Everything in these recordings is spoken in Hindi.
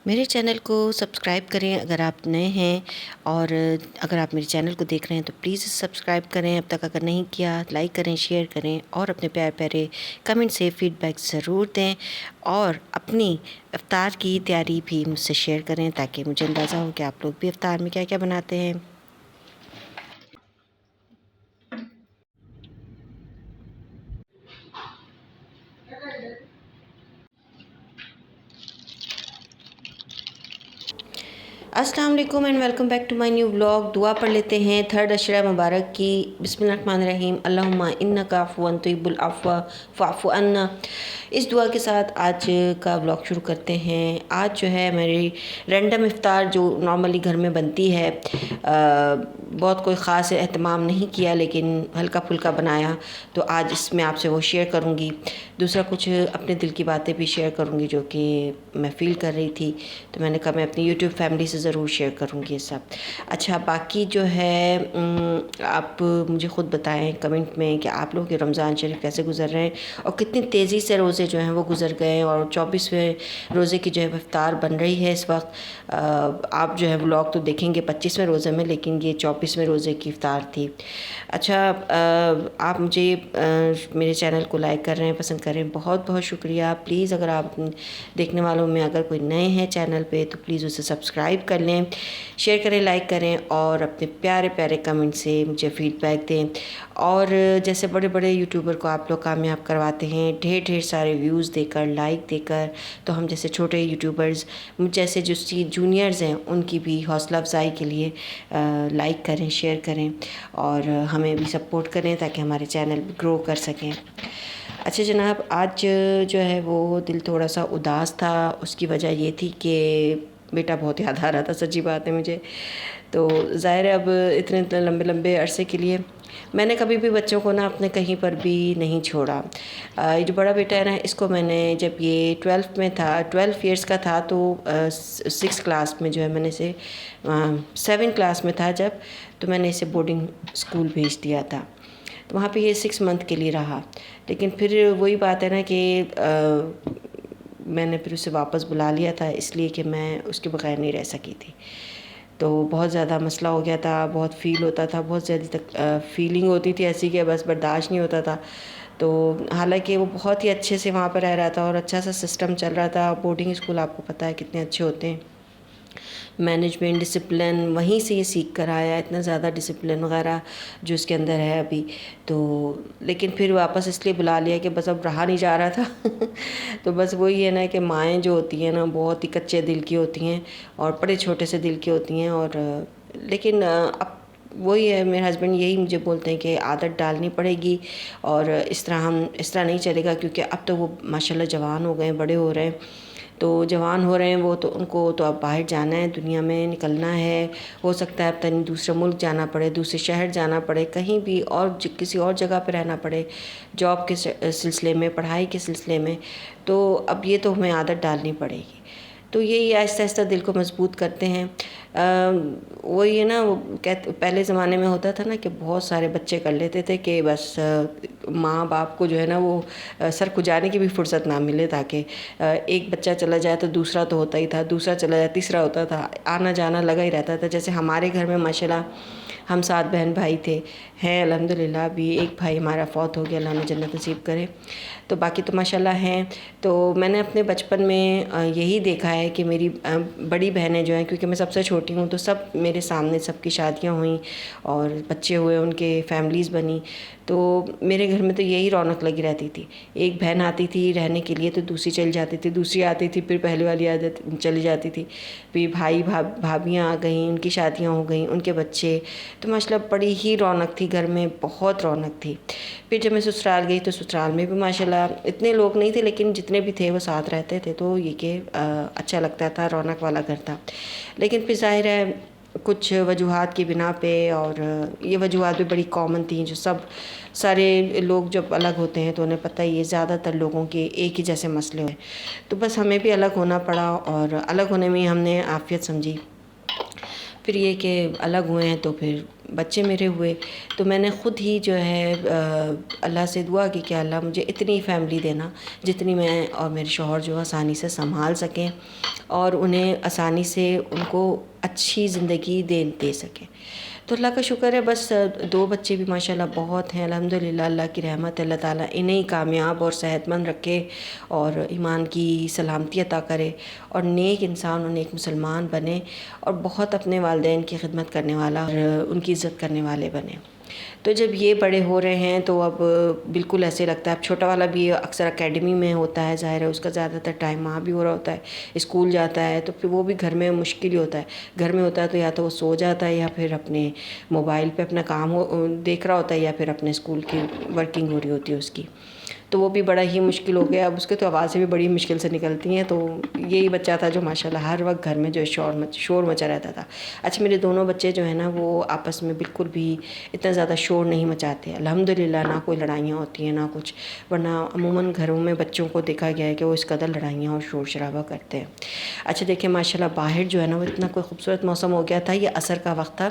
मेरे चैनल को सब्सक्राइब करें अगर आप नए हैं, और अगर आप मेरे चैनल को देख रहे हैं तो प्लीज़ सब्सक्राइब करें अब तक अगर नहीं किया। लाइक करें, शेयर करें और अपने प्यारे प्यारे कमेंट से फ़ीडबैक ज़रूर दें, और अपनी इफ्तार की तैयारी भी मुझसे शेयर करें ताकि मुझे अंदाज़ा हो कि आप लोग भी इफ्तार में क्या क्या बनाते हैं। अस्सलाम वालेकुम and welcome back to my new vlog. दुआ पढ़ लेते हैं थर्ड अशरा मुबारक की। बिस्मिल्लाहिर्रहमानिर्रहीम। अल्लाहुम्मा इन्नका अफ़ुवन तुहिब्बुल अफ़्व फ़अफ़ु अन्ना। इस दुआ के साथ आज का व्लॉग शुरू करते हैं। आज जो है मेरी रैंडम इफ्तार जो नॉर्मली घर में बनती है, बहुत कोई ख़ास एहतमाम नहीं किया लेकिन हल्का फुल्का बनाया, तो आज इसमें आपसे वो शेयर करूँगी। दूसरा कुछ अपने दिल की बातें भी शेयर करूँगी जो कि मैं फ़ील कर रही थी, तो मैंने कहा मैं अपनी यूट्यूब फैमिली से ज़रूर शेयर करूँगी ये सब। अच्छा, बाकी जो है आप मुझे ख़ुद बताएं कमेंट में कि आप लोगों के रमज़ान शरीफ कैसे गुज़र रहे हैं और कितनी तेज़ी से रोज़े जो हैं वो गुज़र गए, और 24वें रोज़े की जो है इफ्तार बन रही है इस वक्त। आप जो है व्लॉग तो देखेंगे 25वें रोज़े में, लेकिन ये 24वें रोज़े की इफ्तार थी। अच्छा, आप मुझे मेरे चैनल को लाइक कर रहे हैं, पसंद कर रहे हैं, बहुत बहुत शुक्रिया। प्लीज़ अगर आप देखने वालों में अगर कोई नए हैं चैनल पे तो प्लीज़ उसे सब्सक्राइब कर लें, शेयर करें, लाइक करें और अपने प्यारे प्यारे कमेंट से मुझे फ़ीडबैक दें। और जैसे बड़े बड़े यूट्यूबर को आप लोग कामयाब करवाते हैं ढेर ढेर सारे व्यूज़ देकर, लाइक देकर, तो हम जैसे छोटे यूट्यूबर्स, मुझ जैसे जो जूनियर्स हैं, उनकी भी हौसला अफजाई के लिए लाइक करें, शेयर करें और हमें भी सपोर्ट करें ताकि हमारे चैनल भी ग्रो कर सकें। अच्छा जनाब, आज जो है वो दिल थोड़ा सा उदास था। उसकी वजह ये थी कि बेटा बहुत याद आ रहा था, सच्ची बात है मुझे। तो ज़ाहिर है अब इतने इतने लंबे लंबे अरसे के लिए मैंने कभी भी बच्चों को ना अपने कहीं पर भी नहीं छोड़ा। ये जो बड़ा बेटा है ना, इसको मैंने जब ये 12 में था, 12 ईयर्स का था, तो 6 क्लास में जो है मैंने इसे 7 क्लास में था जब, तो मैंने इसे बोर्डिंग स्कूल भेज दिया था। तो वहाँ पे ये 6 मंथ के लिए रहा, लेकिन फिर वही बात है ना कि मैंने फिर उसे वापस बुला लिया था इसलिए कि मैं उसके बगैर नहीं रह सकी थी। तो बहुत ज़्यादा मसला हो गया था, बहुत फ़ील होता था, बहुत ज़्यादा फीलिंग होती थी ऐसी कि बस बर्दाश्त नहीं होता था। तो हालांकि वो बहुत ही अच्छे से वहाँ पर रह रहा था और अच्छा सा सिस्टम चल रहा था। बोर्डिंग स्कूल आपको पता है कितने अच्छे होते हैं, मैनेजमेंट, डिसिप्लिन वहीं से ये सीख कर आया, इतना ज़्यादा डिसिप्लिन वगैरह जो इसके अंदर है अभी। तो लेकिन फिर वापस इसलिए बुला लिया कि बस अब रहा नहीं जा रहा था तो बस वही है ना कि माएँ जो होती हैं ना बहुत ही कच्चे दिल की होती हैं और बड़े छोटे से दिल की होती हैं। और लेकिन अब वही है, मेरे हस्बैंड यही मुझे बोलते हैं कि आदत डालनी पड़ेगी और इस तरह नहीं चलेगा, क्योंकि अब तो वो माशाल्लाह जवान हो गए हैं, बड़े हो रहे हैं। तो जवान हो रहे हैं वो, तो उनको तो अब बाहर जाना है, दुनिया में निकलना है। हो सकता है अब तक दूसरे मुल्क जाना पड़े, दूसरे शहर जाना पड़े, कहीं भी और किसी और जगह पे रहना पड़े, जॉब के सिलसिले में, पढ़ाई के सिलसिले में। तो अब ये तो हमें आदत डालनी पड़ेगी। तो यही आहिस्ता आहिस्ता दिल को मजबूत करते हैं। वही है ना, वो कहते पहले ज़माने में होता था ना कि बहुत सारे बच्चे कर लेते थे कि बस माँ बाप को जो है ना वो सर खुजाने की भी फुर्सत ना मिले, ताकि एक बच्चा चला जाए तो दूसरा तो होता ही था, दूसरा चला जाए तीसरा होता था, आना जाना लगा ही रहता था। जैसे हमारे घर में माशाल्लाह हम 7 बहन भाई थे, हैं अल्हम्दुलिल्लाह। अभी एक भाई हमारा फ़ौत हो गया, अल्लाह ने जन्नत नसीब करे, तो बाकी तो माशाल्लाह हैं। तो मैंने अपने बचपन में यही देखा है कि मेरी बड़ी बहनें जो हैं, क्योंकि मैं सबसे छोटी हूँ, तो सब मेरे सामने सबकी शादियाँ हुई और बच्चे हुए, उनके फैमिलीज़ बनी। तो मेरे घर में तो यही रौनक लगी रहती थी। एक बहन आती थी रहने के लिए तो दूसरी चली जाती थी, दूसरी आती थी फिर पहले वाली आदत चली जाती थी, फिर भाई भाभियाँ आ गईं, उनकी शादियाँ हो गईं, उनके बच्चे। तो माशाल्लाह बड़ी ही रौनक थी घर में, बहुत रौनक थी। फिर जब मैं ससुराल गई तो ससुराल में भी माशाल्लाह इतने लोग नहीं थे, लेकिन जितने भी थे वो साथ रहते थे, तो ये कि अच्छा लगता था, रौनक वाला घर था। लेकिन फिर ज़ाहिर है कुछ वजूहात की बिना पे, और ये वजूहात भी बड़ी कॉमन थी, जो सब सारे लोग जब अलग होते हैं तो उन्हें पता ही है ज़्यादातर लोगों के एक ही जैसे मसले हैं। तो बस हमें भी अलग होना पड़ा और अलग होने में हमने आफियत समझी। फिर ये कि अलग हुए हैं तो फिर बच्चे मेरे हुए, तो मैंने ख़ुद ही जो है अल्लाह से दुआ की कि अल्लाह मुझे इतनी फ़ैमिली देना जितनी मैं और मेरे शौहर जो आसानी से संभाल सकें और उन्हें आसानी से उनको अच्छी ज़िंदगी दे सकें। तो अल्लाह का शुक्र है, बस 2 बच्चे भी माशाल्लाह बहुत हैं अल्हम्दुलिल्लाह। अल्लाह की रहमत, अल्लाह ताला इन्हें कामयाब और सेहतमंद रखे और ईमान की सलामती अता करे और नेक इंसान और नेक मुसलमान बने और बहुत अपने वालिदैन की खिदमत करने वाला और उनकी इज़्ज़त करने वाले बने। तो जब ये बड़े हो रहे हैं तो अब बिल्कुल ऐसे लगता है, अब छोटा वाला भी अक्सर एकेडमी में होता है, ज़ाहिर है उसका ज़्यादातर टाइम वहाँ भी हो रहा होता है, स्कूल जाता है, तो फिर वो भी घर में मुश्किल ही होता है। घर में होता है तो या तो वो सो जाता है या फिर अपने मोबाइल पे अपना काम देख रहा होता है या फिर अपने स्कूल की वर्किंग हो रही होती है उसकी। तो वो भी बड़ा ही मुश्किल हो गया। अब उसके तो आवाज़ें भी बड़ी मुश्किल से निकलती हैं। तो यही बच्चा था जो माशाल्लाह हर वक्त घर में जो शोर मचा रहता था। अच्छा, मेरे दोनों बच्चे जो हैं ना वो आपस में बिल्कुल भी इतना ज़्यादा शोर नहीं मचाते अल्हम्दुलिल्लाह। ना कोई लड़ाइयाँ होती हैं ना कुछ, वरना अमूमन घरों में बच्चों को देखा गया है कि वो इस कदर लड़ाइयाँ और शोर शराबा करते हैं। अच्छा देखिए, माशाल्लाह बाहर जो है ना वो इतना कोई खूबसूरत मौसम हो गया था। ये असर का वक्त था,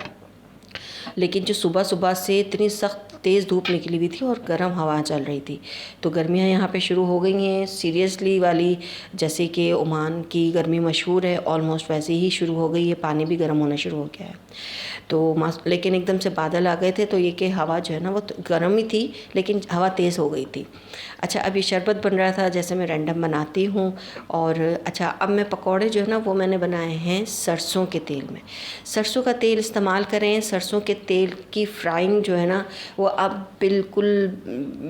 लेकिन जो सुबह सुबह से इतनी सख्त तेज़ धूप निकली हुई थी और गर्म हवा चल रही थी। तो गर्मियाँ यहाँ पे शुरू हो गई हैं सीरियसली वाली, जैसे कि ओमान की गर्मी मशहूर है, ऑलमोस्ट वैसे ही शुरू हो गई है। पानी भी गर्म होना शुरू हो गया है। तो लेकिन एकदम से बादल आ गए थे तो ये कि हवा जो है ना वो गर्म ही थी लेकिन हवा तेज़ हो गई थी। अच्छा, अब ये शरबत बन रहा था जैसे मैं रैंडम बनाती हूँ। और अच्छा, अब मैं पकौड़े जो है ना वो मैंने बनाए हैं सरसों के तेल में। सरसों का तेल इस्तेमाल करें। सरसों के तेल की फ्राइंग जो है ना वो आप बिल्कुल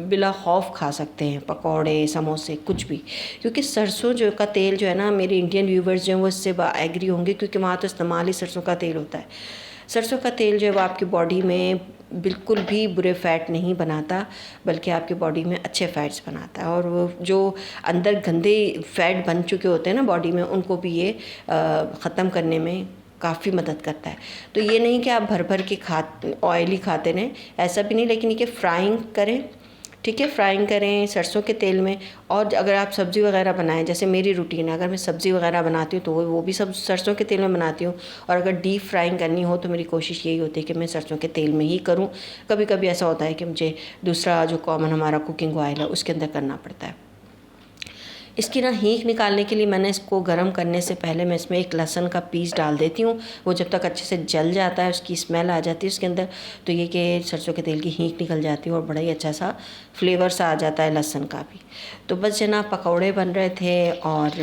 बिला खौफ खा सकते हैं, पकौड़े समोसे कुछ भी, क्योंकि सरसों जो का तेल जो है ना, मेरे इंडियन व्यूवर्स जो हैं वो इससे एग्री होंगे क्योंकि वहाँ तो इस्तेमाल ही सरसों का तेल होता है। सरसों का तेल जो है वो आपकी बॉडी में बिल्कुल भी बुरे फ़ैट नहीं बनाता, बल्कि आपकी बॉडी में अच्छे फ़ैट्स बनाता है। और वो जो अंदर गंदे फ़ैट बन चुके होते हैं ना बॉडी में, उनको भी ये ख़त्म करने में काफ़ी मदद करता है। तो ये नहीं कि आप भर भर के ऑयली खाते रहें, ऐसा भी नहीं, लेकिन ये कि फ्राइंग करें, ठीक है, फ्राइंग करें सरसों के तेल में। और अगर आप सब्ज़ी वगैरह बनाएं, जैसे मेरी रूटीन है, अगर मैं सब्ज़ी वगैरह बनाती हूँ तो वो भी सब सरसों के तेल में बनाती हूँ। और अगर डीप फ्राइंग करनी हो तो मेरी कोशिश यही होती है कि मैं सरसों के तेल में ही करूँ। कभी कभी ऐसा होता है कि मुझे दूसरा जो कॉमन हमारा कुकिंग ऑयल है उसके अंदर करना पड़ता है। इसकी ना हींग निकालने के लिए मैंने इसको गर्म करने से पहले मैं इसमें एक लहसुन का पीस डाल देती हूँ। वो जब तक अच्छे से जल जाता है, उसकी स्मेल आ जाती है उसके अंदर, तो ये कि सरसों के तेल की हींग निकल जाती है और बड़ा ही अच्छा सा फ्लेवर सा आ जाता है लहसुन का भी। तो बस जनाब पकौड़े बन रहे थे और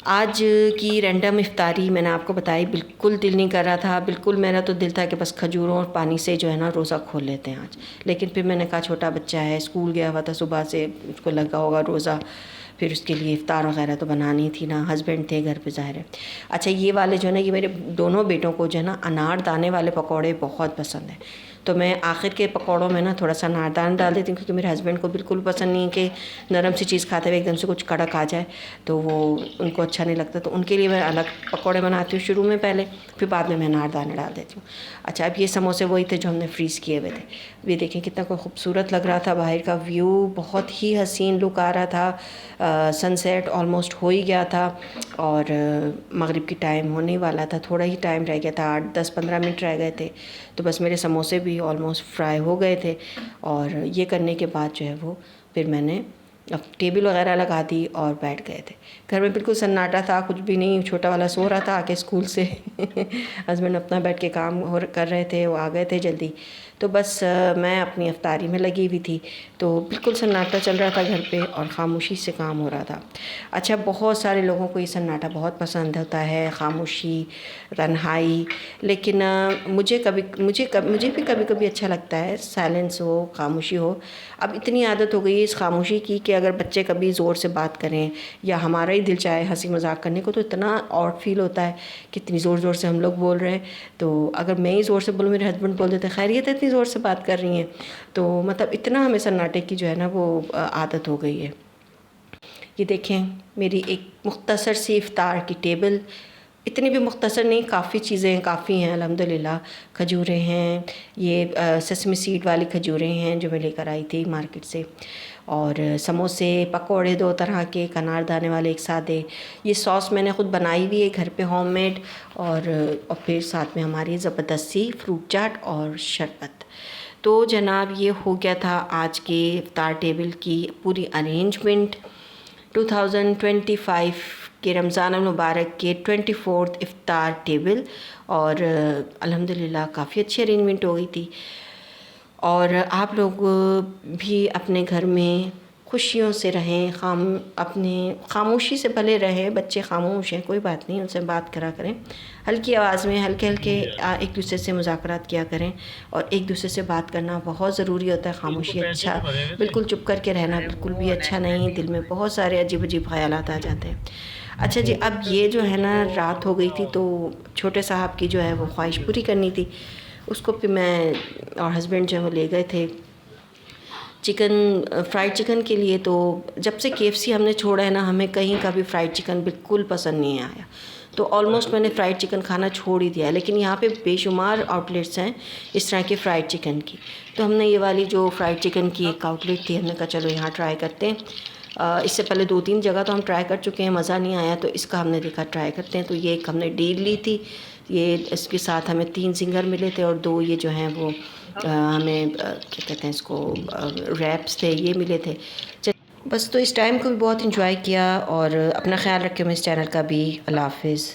आज की रैंडम इफ्तारी मैंने आपको बताई। बिल्कुल दिल नहीं कर रहा था, बिल्कुल मेरा तो दिल था कि बस खजूरों और पानी से जो है ना रोज़ा खोल लेते हैं आज। लेकिन फिर मैंने कहा छोटा बच्चा है, स्कूल गया हुआ था सुबह से, उसको लगा होगा रोज़ा, फिर उसके लिए इफ्तार वगैरह तो बनानी थी ना, हस्बैंड थे घर पे ज़ाहिर है। अच्छा, ये वाले जो है ना, ये मेरे दोनों बेटों को जो है ना अनारदाने वाले पकौड़े बहुत पसंद हैं। तो मैं आखिर के पकौड़ों में ना थोड़ा सा अनारदाना डाल देती हूँ, क्योंकि मेरे हस्बैंड को बिल्कुल पसंद नहीं है कि नरम सी चीज़ खाते हुए एकदम से कुछ कड़क आ जाए, तो वो उनको अच्छा नहीं लगता। तो उनके लिए मैं अलग पकौड़े बनाती हूँ शुरू में पहले, फिर बाद में मैं अनारदाना डाल देती हूँ। अच्छा, अब ये समोसे वही थे जो हमने फ्रीज़ किए हुए थे। ये देखें कितना खूबसूरत लग रहा था, बाहर का व्यू बहुत ही हसीन लुक आ रहा था। सनसेट ऑलमोस्ट हो ही गया था और मगरिब की टाइम होने वाला था, थोड़ा ही टाइम रह गया था, 8-10-15 मिनट रह गए थे। तो बस मेरे समोसे भी ऑलमोस्ट फ्राई हो गए थे। और ये करने के बाद जो है वो फिर मैंने अब टेबल वगैरह लगा दी और बैठ गए थे। घर में बिल्कुल सन्नाटा था, कुछ भी नहीं। छोटा वाला सो रहा था आके स्कूल से हस्बैंड अपना बैठ के काम कर रहे थे, वो आ गए थे जल्दी। तो बस मैं अपनी अफ्तारी में लगी हुई थी, तो बिल्कुल सन्नाटा चल रहा था घर पे और ख़ामोशी से काम हो रहा था। अच्छा, बहुत सारे लोगों को ये सन्नाटा बहुत पसंद होता है, ख़ामोशी, तन्हाई, लेकिन मुझे भी कभी कभी अच्छा लगता है साइलेंस हो, खामोशी हो। अब इतनी आदत हो गई है इस खामोशी की कि अगर बच्चे कभी ज़ोर से बात करें या हमारा ही दिल चाहे हंसी मजाक करने को, तो इतना ऑड फील होता है कि इतनी ज़ोर ज़ोर से हम लोग बोल रहे हैं। तो अगर मैं ही ज़ोर से बोलूँ, मेरे हस्बैंड बोल देते हैं खैरियत है, इतनी ज़ोर से बात कर रही हैं। तो मतलब इतना हमें सन्नाटे की जो है ना वो आदत हो गई है। ये देखें मेरी एक मुख्तसर सी इफ्तार की टेबल, इतनी भी मुख्तसर नहीं, काफ़ी चीज़ें काफ़ी हैं अल्हम्दुलिल्लाह। खजूरें हैं, ये सेसमी सीड वाली खजूरें हैं जो मैं लेकर आई थी मार्केट से, और समोसे, पकोड़े 2 तरह के, अनारदाने वाले एक सादे। ये सॉस मैंने ख़ुद बनाई हुई है घर पे होममेड, और फिर साथ में हमारी ज़बरदस्ती फ्रूट चाट और शरबत। तो जनाब ये हो गया था आज के इफ्तार टेबल की पूरी अरेंजमेंट। 2025 कि रमज़ान मुबारक के 24th इफ्तार टेबल, और अल्हम्दुलिल्लाह काफ़ी अच्छी अरेंजमेंट हो गई थी। और आप लोग भी अपने घर में खुशियों से रहें, अपने खामोशी से भले रहें, बच्चे खामोश हैं कोई बात नहीं, उनसे बात करा करें हल्की आवाज़ में, हल्के हल्के एक दूसरे से मुज़ाकरात किया करें। और एक दूसरे से बात करना बहुत ज़रूरी होता है। खामोशी अच्छा, बिल्कुल चुप करके रहना बिल्कुल भी अच्छा नहीं, दिल में बहुत सारे अजीब अजीब ख़यालात आ जाते हैं। अच्छा जी, अब ये जो है ना, रात हो गई थी तो छोटे साहब की जो है वो ख्वाहिश पूरी करनी थी। उसको फिर मैं और हस्बैंड जो है वो ले गए थे चिकन, फ्राइड चिकन के लिए। तो जब से KFC हमने छोड़ा है ना, हमें कहीं का भी फ्राइड चिकन बिल्कुल पसंद नहीं आया। तो ऑलमोस्ट मैंने फ़्राइड चिकन खाना छोड़ ही दिया है। लेकिन यहाँ पे बेशुमार आउटलेट्स हैं इस तरह के फ़्राइड चिकन की। तो हमने ये वाली जो फ़्राइड चिकन की एक आउटलेट थी, हमने कहा चलो यहाँ ट्राई करते हैं। इससे पहले 2-3 जगह तो हम ट्राई कर चुके हैं, मज़ा नहीं आया, तो इसका हमने देखा ट्राई करते हैं। तो ये एक हमने डील ली थी, ये इसके साथ हमें 3 ज़िंगर मिले थे और 2 ये जो हैं वो हमें क्या कहते हैं इसको, रैप्स थे, ये मिले थे। बस तो इस टाइम को भी बहुत इंजॉय किया, और अपना ख्याल रखें इस चैनल का भी। अल्लाह हाफ़िज़।